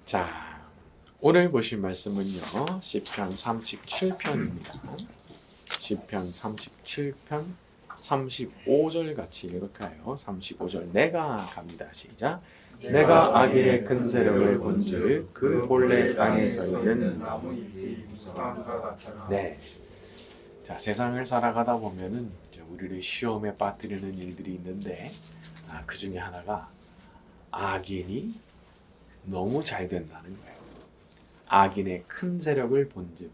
자, 오늘 보실 말씀은요. 시편 37편입니다. 시편 37편 35절 같이 읽을까요? 35절 내가 갑니다. 시작. 내가 악인의 큰 세력을 본즉 그 본래 땅에 서 있는 나무 잎이 무성함과 같더라. 네. 자, 세상을 살아가다 보면은 이제 우리를 시험에 빠뜨리는 일들이 있는데 그 중에 하나가 악인이 너무 잘 된다는 거예요. 악인의 큰 세력을 본즉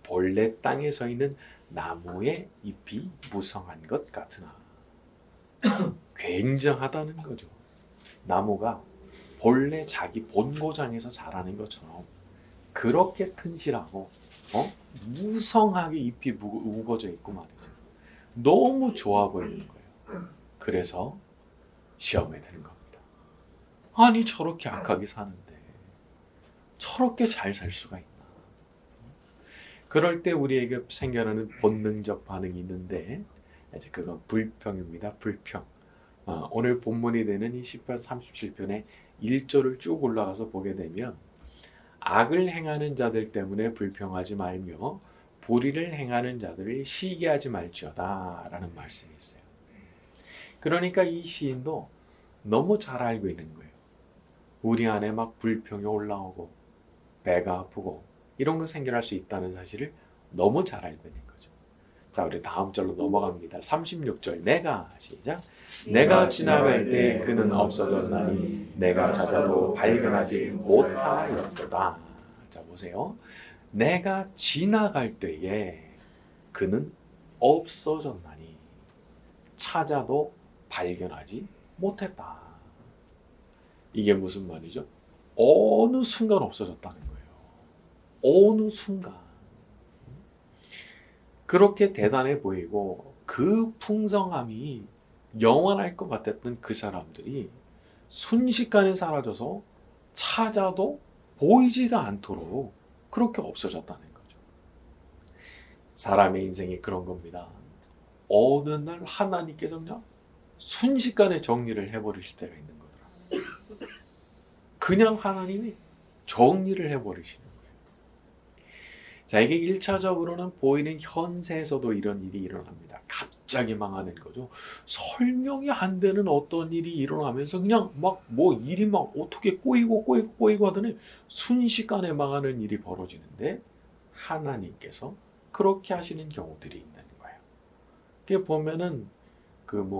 본래 땅에 서 있는 나무의 잎이 무성한 것 같으나 굉장하다는 거죠. 나무가 본래 자기 본고장에서 자라는 것처럼 그렇게 튼실하고 무성하게 잎이 우거져 있고 말이죠. 너무 좋아 보이는 거예요. 그래서 시험에 드는 겁니다. 아니 저렇게 악하게 사는데 저렇게 잘 살 수가 있나. 그럴 때 우리에게 생겨나는 본능적 반응이 있는데 이제 그건 불평입니다. 불평. 오늘 본문이 되는 이 시편 37편의 1절을 쭉 올라가서 보게 되면 악을 행하는 자들 때문에 불평하지 말며 불의를 행하는 자들을 시기하지 말지어다 라는 말씀이 있어요. 그러니까 이 시인도 너무 잘 알고 있는 거예요. 우리 안에 막 불평이 올라오고 배가 아프고 이런 거 생겨날 수 있다는 사실을 너무 잘 알고 있는 거죠. 자, 우리 다음 절로 넘어갑니다. 36절 내가 시작. 내가 지나갈 때 그는 없어졌나니 내가 찾아도 발견하지 못하였도다. 자, 보세요. 내가 지나갈 때에 그는 없어졌나니 찾아도 발견하지 못했다. 이게 무슨 말이죠? 어느 순간 없어졌다는 거예요. 어느 순간. 그렇게 대단해 보이고 그 풍성함이 영원할 것 같았던 그 사람들이 순식간에 사라져서 찾아도 보이지가 않도록 그렇게 없어졌다는 거죠. 사람의 인생이 그런 겁니다. 어느 날 하나님께서 그냥 순식간에 정리를 해버리실 때가 있는 거더라. 그냥 하나님이 정리를 해버리시는 거예요. 자, 이게 1차적으로는 보이는 현세에서도 이런 일이 일어납니다. 갑자기 망하는 거죠. 설명이 안 되는 어떤 일이 일어나면서 그냥 막 일이 막 어떻게 꼬이고 하더니 순식간에 망하는 일이 벌어지는데 하나님께서 그렇게 하시는 경우들이 있는 거예요. 이게 보면은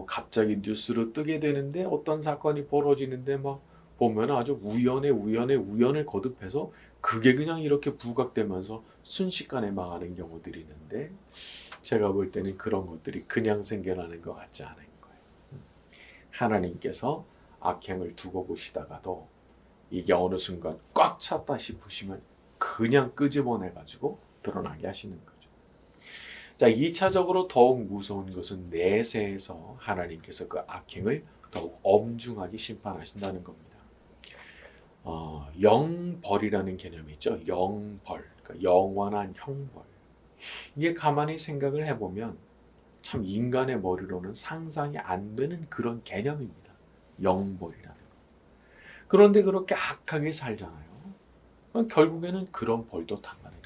갑자기 뉴스로 뜨게 되는데 어떤 사건이 벌어지는데 막 보면 아주 우연을 거듭해서 그게 그냥 이렇게 부각되면서 순식간에 망하는 경우들이 있는데 제가 볼 때는 그런 것들이 그냥 생겨나는 것 같지 않은 거예요. 하나님께서 악행을 두고 보시다가도 이게 어느 순간 꽉 찼다 싶으시면 그냥 끄집어내가지고 드러나게 하시는 거죠. 자, 2차적으로 더욱 무서운 것은 내세에서 하나님께서 그 악행을 더욱 엄중하게 심판하신다는 겁니다. 영벌이라는 개념이 있죠. 영벌, 그러니까 영원한 형벌. 이게 가만히 생각을 해보면 참 인간의 머리로는 상상이 안 되는 그런 개념입니다. 영벌이라는 거. 그런데 그렇게 악하게 살잖아요. 결국에는 그런 벌도 당하는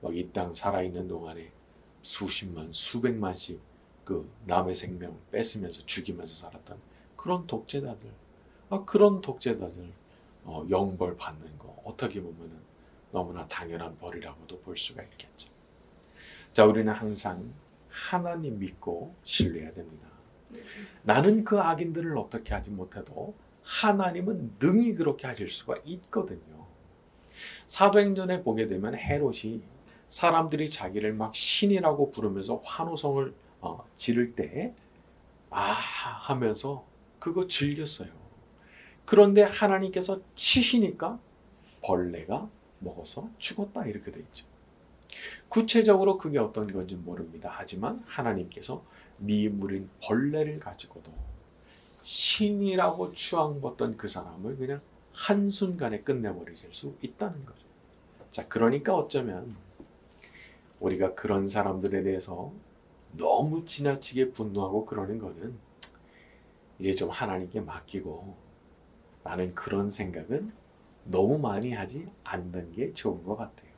거예요. 이 땅 살아있는 동안에 수십만, 수백만씩 그 남의 생명 뺏으면서 죽이면서 살았던 그런 독재자들, 그런 독재자들 영벌 받는 거 어떻게 보면은 너무나 당연한 벌이라고도 볼 수가 있겠죠. 자, 우리는 항상 하나님 믿고 신뢰해야 됩니다. 나는 그 악인들을 어떻게 하지 못해도 하나님은 능히 그렇게 하실 수가 있거든요. 사도행전에 보게 되면 헤롯이 사람들이 자기를 막 신이라고 부르면서 환호성을 지를 때 하면서 그거 즐겼어요. 그런데 하나님께서 치시니까 벌레가 먹어서 죽었다 이렇게 돼 있죠. 구체적으로 그게 어떤 건지 모릅니다. 하지만 하나님께서 미물인 벌레를 가지고도 신이라고 추앙받던 그 사람을 그냥 한순간에 끝내버리실 수 있다는 거죠. 자, 그러니까 어쩌면 우리가 그런 사람들에 대해서 너무 지나치게 분노하고 그러는 거는 이제 좀 하나님께 맡기고 나는 그런 생각은 너무 많이 하지 않는 게 좋은 것 같아요.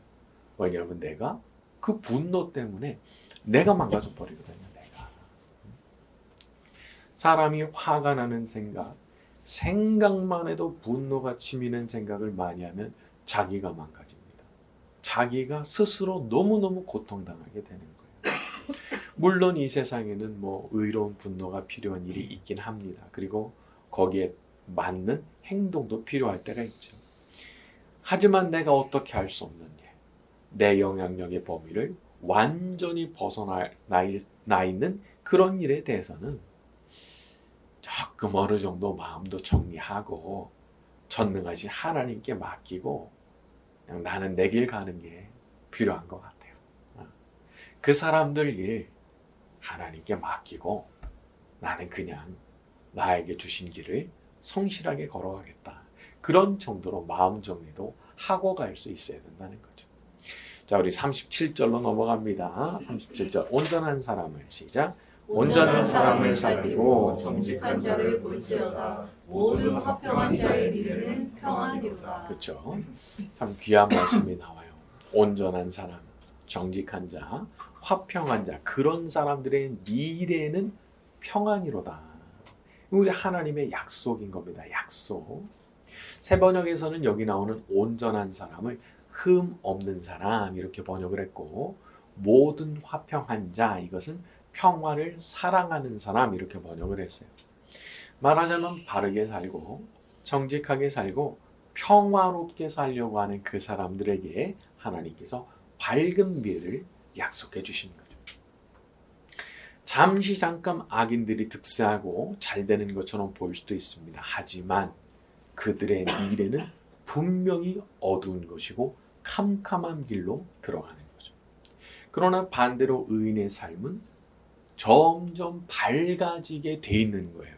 왜냐하면 내가 그 분노 때문에 내가 망가져 버리거든요. 내가. 사람이 화가 나는 생각만 해도 분노가 치미는 생각을 많이 하면 자기가 망가집니다. 자기가 스스로 너무너무 고통당하게 되는 거예요. 물론 이 세상에는 뭐 의로운 분노가 필요한 일이 있긴 합니다. 그리고 거기에 맞는 행동도 필요할 때가 있죠. 하지만 내가 어떻게 할 수 없는 일, 내 영향력의 범위를 완전히 벗어나 있는 그런 일에 대해서는 조금 어느 정도 마음도 정리하고 전능하신 하나님께 맡기고 그냥 나는 내 길 가는 게 필요한 것 같아요. 그 사람들 일 하나님께 맡기고 나는 그냥 나에게 주신 길을 성실하게 걸어가겠다. 그런 정도로 마음 정리도 하고 갈 수 있어야 된다는 거죠. 자, 우리 37절로 넘어갑니다. 37절 온전한 사람을 시작. 온전한 사람을 살피고 정직한 자를 볼지어다 모든 화평한 자의 미래는 평안이로다. 그렇죠. 참 귀한 말씀이 나와요. 온전한 사람, 정직한 자, 화평한 자, 그런 사람들의 미래는 평안이로다. 우리 하나님의 약속인 겁니다. 약속. 새 번역에서는 여기 나오는 온전한 사람을 흠 없는 사람 이렇게 번역을 했고, 모든 화평한 자, 이것은 평화를 사랑하는 사람 이렇게 번역을 했어요. 말하자면 바르게 살고 정직하게 살고 평화롭게 살려고 하는 그 사람들에게 하나님께서 밝은 미래를 약속해 주시는 거죠. 잠깐 악인들이 득세하고 잘 되는 것처럼 보일 수도 있습니다. 하지만 그들의 미래는 분명히 어두운 것이고 캄캄한 길로 들어가는 거죠. 그러나 반대로 의인의 삶은 점점 밝아지게 돼 있는 거예요.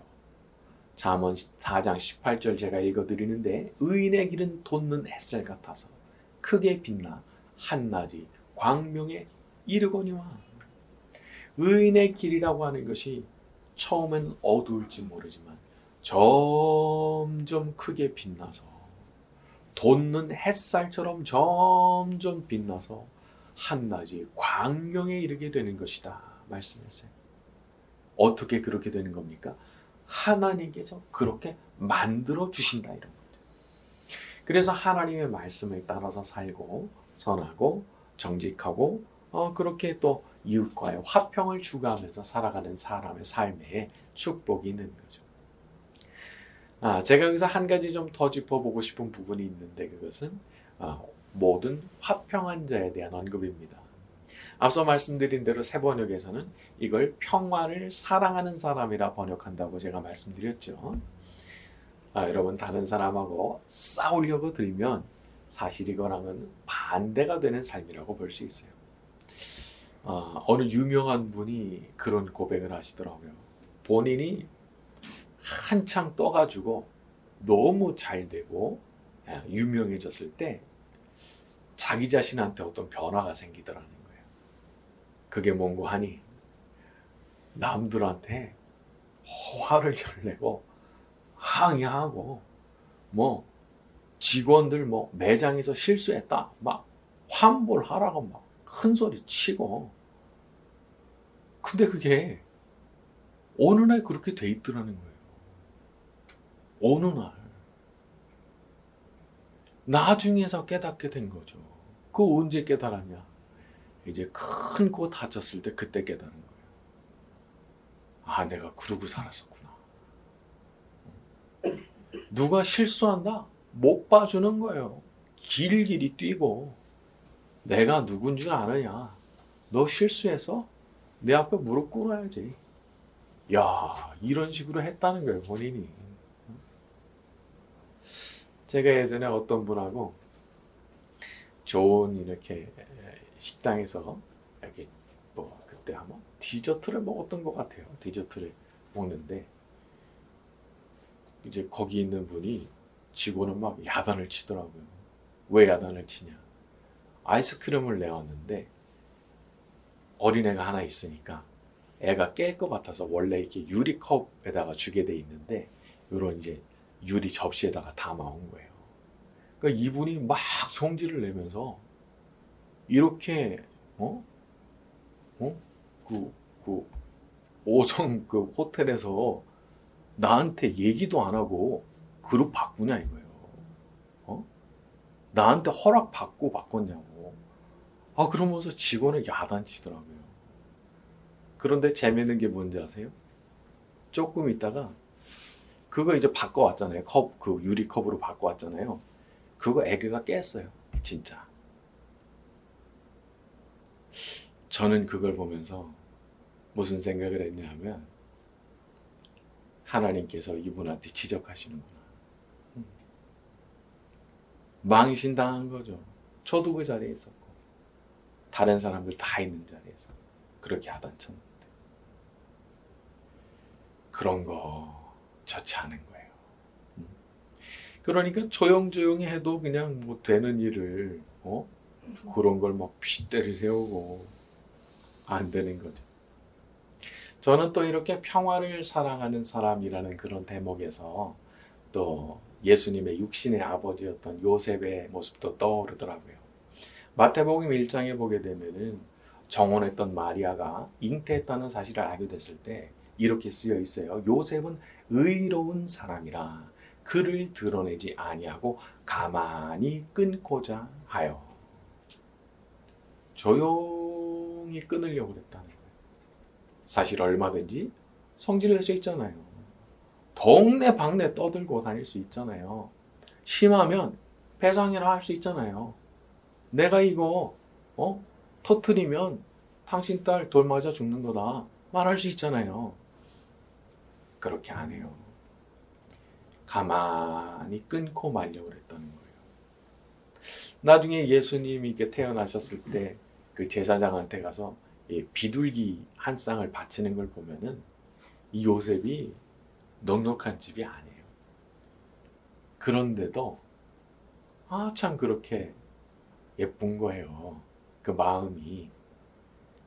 잠언 4장 18절 제가 읽어드리는데, 의인의 길은 돋는 햇살 같아서 크게 빛나 한낮이 광명에 이르거니와. 의인의 길이라고 하는 것이 처음엔 어두울지 모르지만 점점 크게 빛나서 돋는 햇살처럼 점점 빛나서 한낮이 광명에 이르게 되는 것이다 말씀했어요. 어떻게 그렇게 되는 겁니까? 하나님께서 그렇게 만들어 주신다 이런 거죠. 그래서 하나님의 말씀을 따라서 살고 선하고 정직하고 그렇게 또 이웃과의 화평을 추구하면서 살아가는 사람의 삶에 축복이 있는 거죠. 제가 여기서 한 가지 좀 더 짚어보고 싶은 부분이 있는데, 그것은 모든 화평한 자에 대한 언급입니다. 앞서 말씀드린 대로 새 번역에서는 이걸 평화를 사랑하는 사람이라 번역한다고 제가 말씀드렸죠. 여러분, 다른 사람하고 싸우려고 들면 사실 이거랑은 반대가 되는 삶이라고 볼 수 있어요. 어느 유명한 분이 그런 고백을 하시더라고요. 본인이 한창 떠가지고 너무 잘 되고 유명해졌을 때 자기 자신한테 어떤 변화가 생기더라는 거예요. 그게 뭔고 하니 남들한테 화를 잘 내고 항의하고 뭐 직원들 뭐 매장에서 실수했다 막 환불하라고 막 큰 소리 치고, 근데 그게 어느 날 그렇게 돼 있더라는 거예요. 어느 날 나중에서 깨닫게 된 거죠. 그거 언제 깨달았냐? 이제 큰 거 다쳤을 때 그때 깨달은 거예요. 내가 그러고 살았었구나. 누가 실수한다? 못 봐주는 거예요. 길길이 뛰고, 내가 누군지 아느냐? 너 실수해서 내 앞에 무릎 꿇어야지. 야, 이런 식으로 했다는 거예요, 본인이. 제가 예전에 어떤 분하고 좋은 이렇게 식당에서 이렇게 뭐 그때 아마 디저트를 먹었던 것 같아요. 디저트를 먹는데 이제 거기 있는 분이 직원은 막 야단을 치더라고요. 왜 야단을 치냐? 아이스크림을 내왔는데 어린애가 하나 있으니까 애가 깰 것 같아서 원래 이렇게 유리컵에다가 주게 돼 있는데 이런 이제 유리 접시에다가 담아온 거예요. 그러니까 이분이 막 성질을 내면서 이렇게 그, 그 5성 그 호텔에서 나한테 얘기도 안 하고 그룹 바꾸냐 이거예요. 나한테 허락 받고 바꿨냐고. 그러면서 직원을 야단치더라고요. 그런데 재밌는 게 뭔지 아세요? 조금 있다가 그거 이제 바꿔왔잖아요. 그 유리컵으로 바꿔왔잖아요. 그거 에그가 깼어요. 진짜. 저는 그걸 보면서 무슨 생각을 했냐 하면 하나님께서 이분한테 지적하시는구나. 망신당한 거죠. 저도 그 자리에 있었고 다른 사람들 다 있는 자리에서 그렇게 야단쳤는데 그런 거 좋지 않은 거예요. 그러니까 조용조용히 해도 그냥 뭐 되는 일을 그런 걸 막 핏대를 세우고 안 되는 거죠. 저는 또 이렇게 평화를 사랑하는 사람이라는 그런 대목에서 또 예수님의 육신의 아버지였던 요셉의 모습도 떠오르더라고요. 마태복음 1장에 보게 되면은 정혼했던 마리아가 잉태했다는 사실을 알게 됐을 때 이렇게 쓰여 있어요. 요셉은 의로운 사람이라 그를 드러내지 아니하고 가만히 끊고자 하여. 조용히 끊으려고 그랬다는 거예요. 사실 얼마든지 성질낼 수 있잖아요. 동네 방네 떠들고 다닐 수 있잖아요. 심하면 배상이라 할 수 있잖아요. 내가 이거 터트리면 당신 딸 돌 맞아 죽는 거다 말할 수 있잖아요. 그렇게 안 해요. 가만히 끊고 말려고 그랬다는 거예요. 나중에 예수님이 이렇게 태어나셨을 때 그 제사장한테 가서 비둘기 한 쌍을 바치는 걸 보면은 이 요셉이 넉넉한 집이 아니에요. 그런데도 참 그렇게 예쁜 거예요. 그 마음이.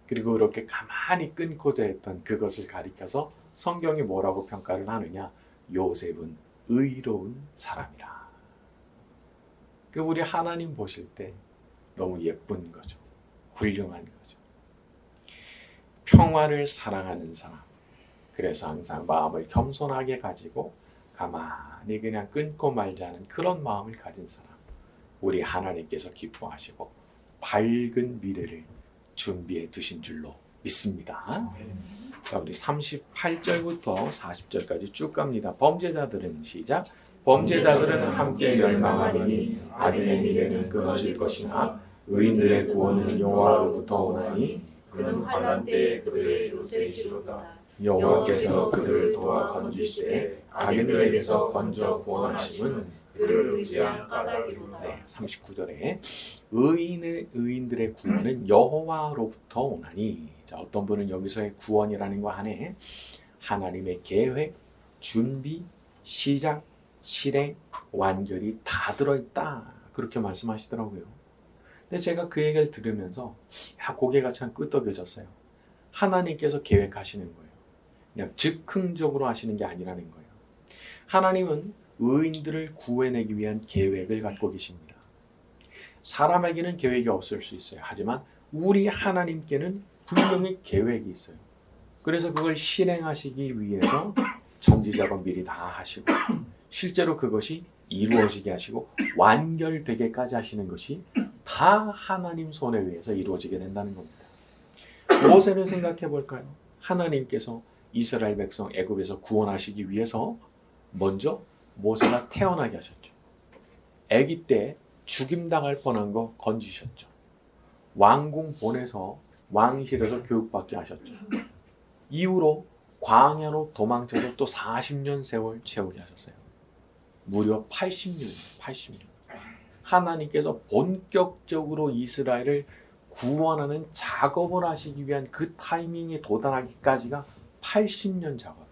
그리고 그렇게 가만히 끊고자 했던 그것을 가리켜서 성경이 뭐라고 평가를 하느냐? 요셉은 의로운 사람이라. 우리 하나님 보실 때 너무 예쁜 거죠. 훌륭한 거죠. 평화를 사랑하는 사람. 그래서 항상 마음을 겸손하게 가지고 가만히 그냥 끊고 말자는 그런 마음을 가진 사람. 우리 하나님께서 기뻐하시고 밝은 미래를 준비해 두신 줄로 믿습니다. 자, 우리 38절부터 40절까지 쭉 갑니다. 범죄자들은 시작. 범죄자들은 함께 멸망하리니 악인의 미래는 끊어질 것이나 의인들의 구원은 여호와로부터 오나니 그는 환난 때에 그들의 요셉이로다. 여호와께서 그들을 도와 건지시되 악인들에게서 건져 구원하심은 그를 의지한 까닭이로다. 39절에 의인들의 구원은 여호와로부터 오나니. 자, 어떤 분은 여기서의 구원이라는 거 안에 하나님의 계획, 준비, 시작, 실행, 완결이 다 들어있다. 그렇게 말씀하시더라고요. 근데 제가 그 얘기를 들으면서 고개가 참 끄덕여졌어요. 하나님께서 계획하시는 거예요. 그냥 즉흥적으로 하시는 게 아니라는 거예요. 하나님은 의인들을 구해내기 위한 계획을 갖고 계십니다. 사람에게는 계획이 없을 수 있어요. 하지만 우리 하나님께는 분명히 계획이 있어요. 그래서 그걸 실행하시기 위해서 전지작업 미리 다 하시고 실제로 그것이 이루어지게 하시고 완결되게까지 하시는 것이 다 하나님 손에 의해서 이루어지게 된다는 겁니다. 모세를 생각해 볼까요? 하나님께서 이스라엘 백성 애굽에서 구원하시기 위해서 먼저 모세가 태어나게 하셨죠. 아기 때 죽임당할 뻔한 거 건지셨죠. 왕궁 보내서 왕실에서 교육받게 하셨죠. 이후로 광야로 도망쳐서 또 40년 세월 채우게 하셨어요. 무려 80년이에요. 80년. 하나님께서 본격적으로 이스라엘을 구원하는 작업을 하시기 위한 그 타이밍에 도달하기까지가 80년 작업이에요.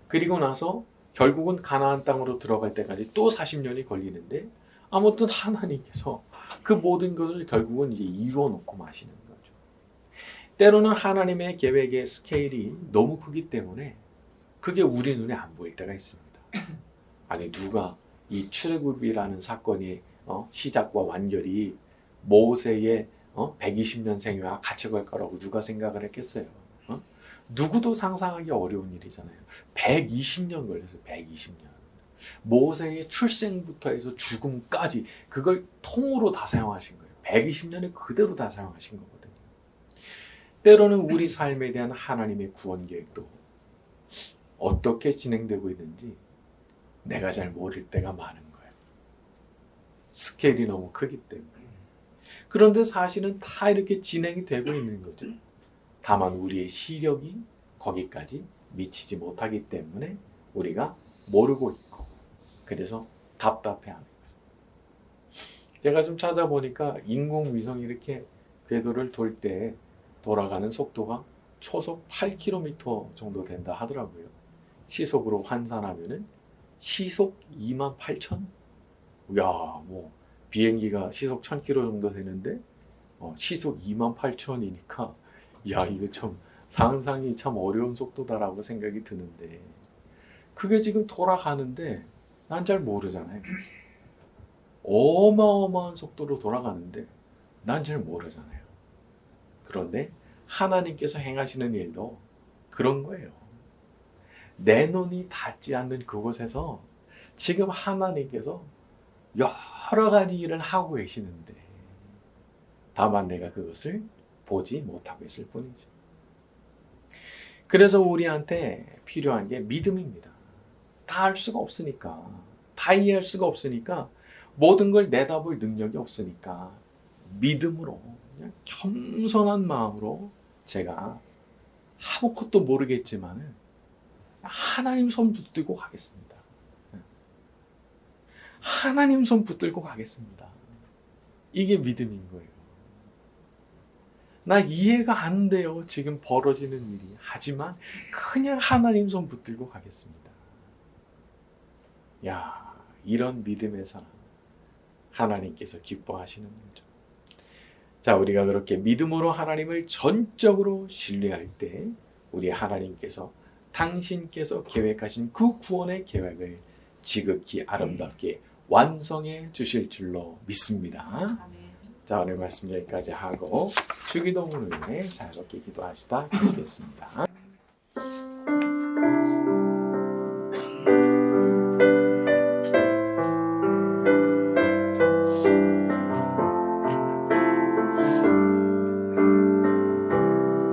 그리고 나서 결국은 가나안 땅으로 들어갈 때까지 또 40년이 걸리는데 아무튼 하나님께서 그 모든 것을 결국은 이제 이루어 놓고 마시는 거죠. 때로는 하나님의 계획의 스케일이 너무 크기 때문에 그게 우리 눈에 안 보일 때가 있습니다. 아니 누가 이 출애굽이라는 사건이 시작과 완결이 모세의 120년생애와 같이 갈 거라고 누가 생각을 했겠어요? 누구도 상상하기 어려운 일이잖아요. 120년 걸렸어요. 120년. 모세의 출생부터 해서 죽음까지 그걸 통으로 다 사용하신 거예요. 120년을 그대로 다 사용하신 거거든요. 때로는 우리 삶에 대한 하나님의 구원 계획도 어떻게 진행되고 있는지 내가 잘 모를 때가 많은 거예요. 스케일이 너무 크기 때문에. 그런데 사실은 다 이렇게 진행이 되고 있는 거죠. 다만 우리의 시력이 거기까지 미치지 못하기 때문에 우리가 모르고 있고, 그래서 답답해하는 거죠. 제가 좀 찾아보니까 인공위성이 이렇게 궤도를 돌 때 돌아가는 속도가 초속 8km 정도 된다 하더라고요. 시속으로 환산하면은 시속 28,000? 야, 뭐 비행기가 시속 1000km 정도 되는데 시속 28,000이니까 야, 이거 참 상상이 참 어려운 속도다라고 생각이 드는데, 그게 지금 돌아가는데 난 잘 모르잖아요. 어마어마한 속도로 돌아가는데 난 잘 모르잖아요. 그런데 하나님께서 행하시는 일도 그런 거예요. 내 눈이 닿지 않는 그곳에서 지금 하나님께서 여러 가지 일을 하고 계시는데 다만 내가 그것을 보지 못하고 있을 뿐이죠. 그래서 우리한테 필요한 게 믿음입니다. 다 알 수가 없으니까, 다 이해할 수가 없으니까, 모든 걸 내다볼 능력이 없으니까 믿음으로, 그냥 겸손한 마음으로 제가 아무것도 모르겠지만 하나님 손 붙들고 가겠습니다. 하나님 손 붙들고 가겠습니다. 이게 믿음인 거예요. 나 이해가 안 돼요. 지금 벌어지는 일이. 하지만 그냥 하나님 손 붙들고 가겠습니다. 야, 이런 믿음의 사람 하나님께서 기뻐하시는 거죠. 자, 우리가 그렇게 믿음으로 하나님을 전적으로 신뢰할 때 우리 하나님께서 당신께서 계획하신 그 구원의 계획을 지극히 아름답게 완성해 주실 줄로 믿습니다. 아멘. 자, 오늘 말씀 여기까지 하고 주기도문을 위해 자유롭게 기도하시다 가시겠습니다.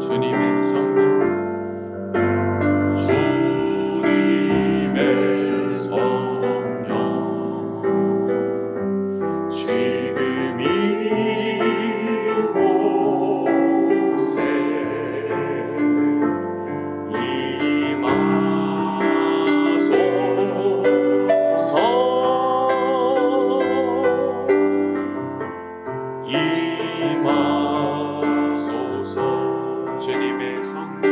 주님의 성령, 주님의 성령, 지금 이곳에 임하소서. 주님의 성령,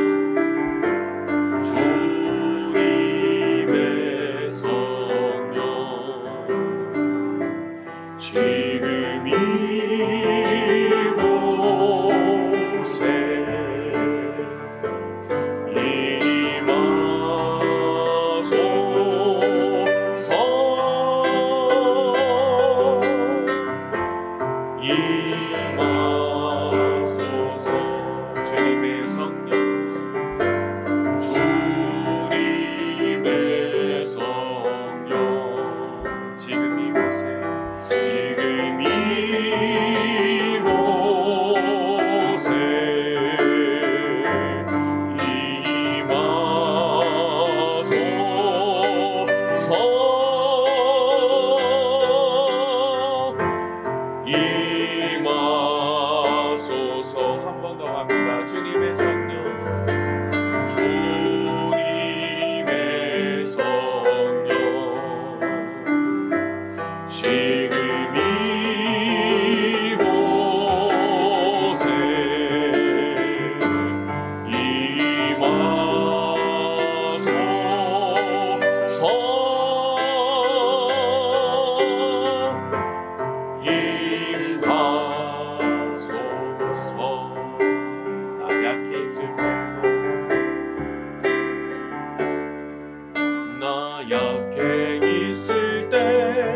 주님의 성령, 지금 이곳에 임하소서. 주님의 성령, 주님의 성령, 지금 이곳에 임하소서. 한 번 더 합니다. 주님의 성령, 주님의 성령, 지금 이곳에 임하소서. 나 약해 있을 때도, 나 약해 있을 때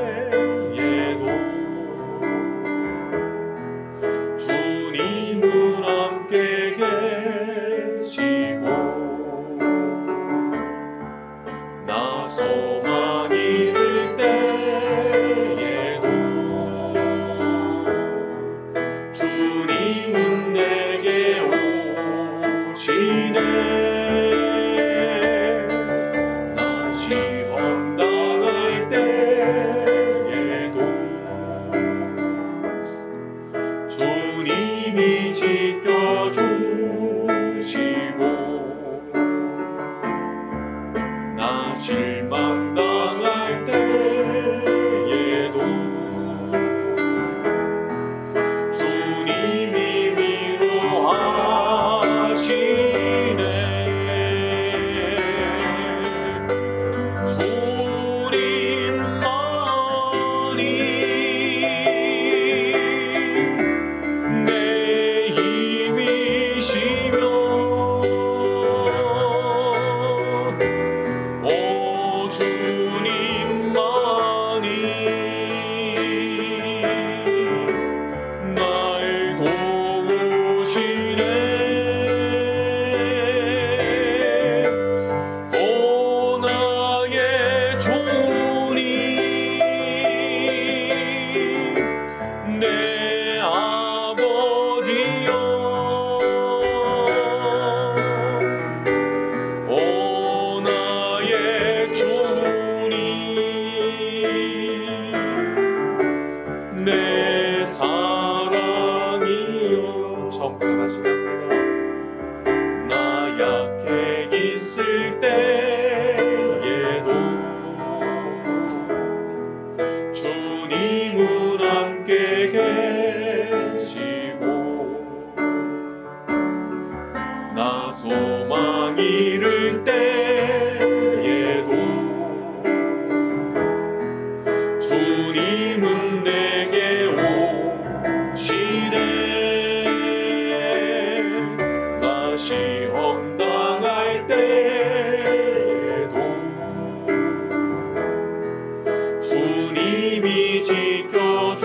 함께 계시고 나 소망 잃을 때에도 주님은 내게 오시네. 나 시험 당할 때에도 주님이 지켜주시고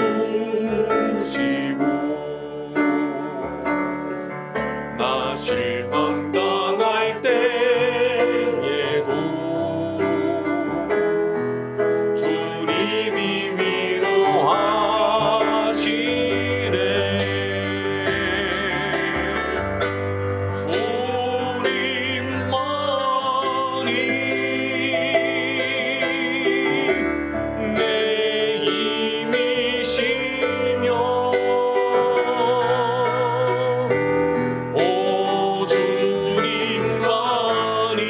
나 실망 당할 때에도 주님이 위로하시네. 주님만이 내 힘이시며 오 주님만이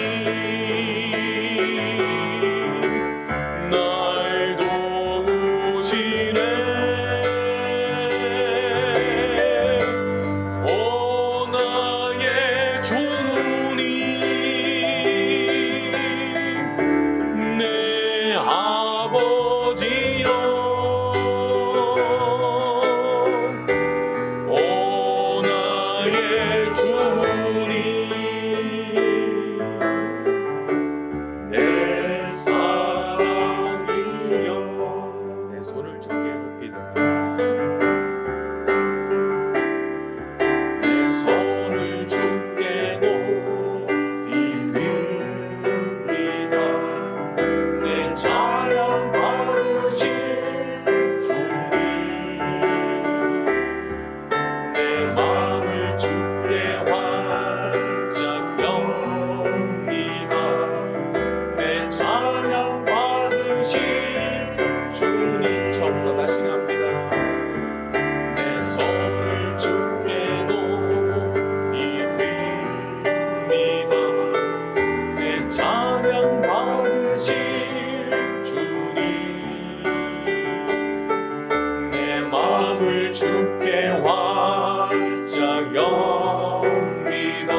날 도우시네. 오 나의 주님 내 아버지여 오 나의 주님 내 사랑이여. 내 손을 주께 높이 듭니다. 내 손을 주께 높이 듭니다. 내 찬양 받으실 주님 내 마음을 주께 활짝 엽니다. 내 찬양 받으실 주님. 처음부터 다시 갑니다. 내 손을 주께 높이 듭니다. 내 찬양 받으실 주님 내 마음을 주께 활짝 엽니다.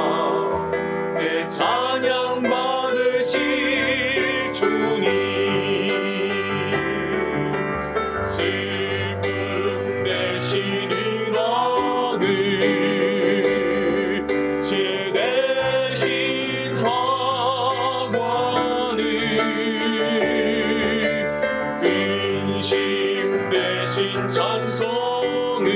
내 찬양 받으실 주님 슬픔 대신 은왕을 제 대신 화관을 근심 대신 찬송을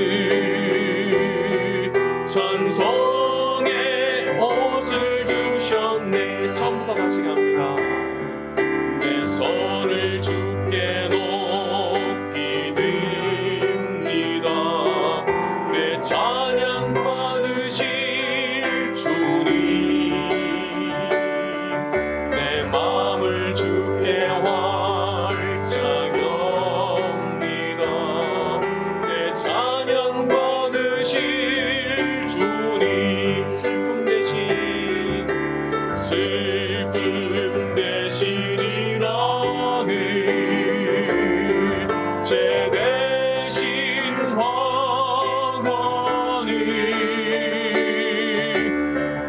찬송의 옷을 주셨네. 처음부터 다시 갑니다. 내 손을 주께 높이 듭니다. 내 찬양 받으실 주님 내 마음을 주께 활짝 엽니다. 내 찬양 받으실 주님 슬픔 대신 이랑을 제 대신 화관을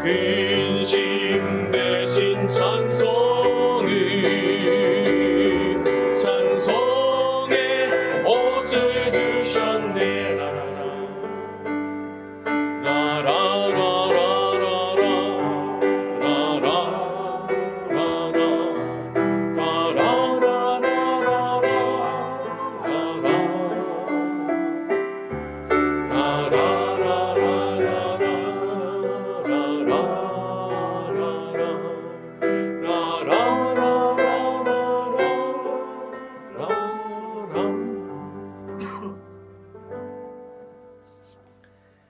근심 대신 찬송을 찬송의 옷을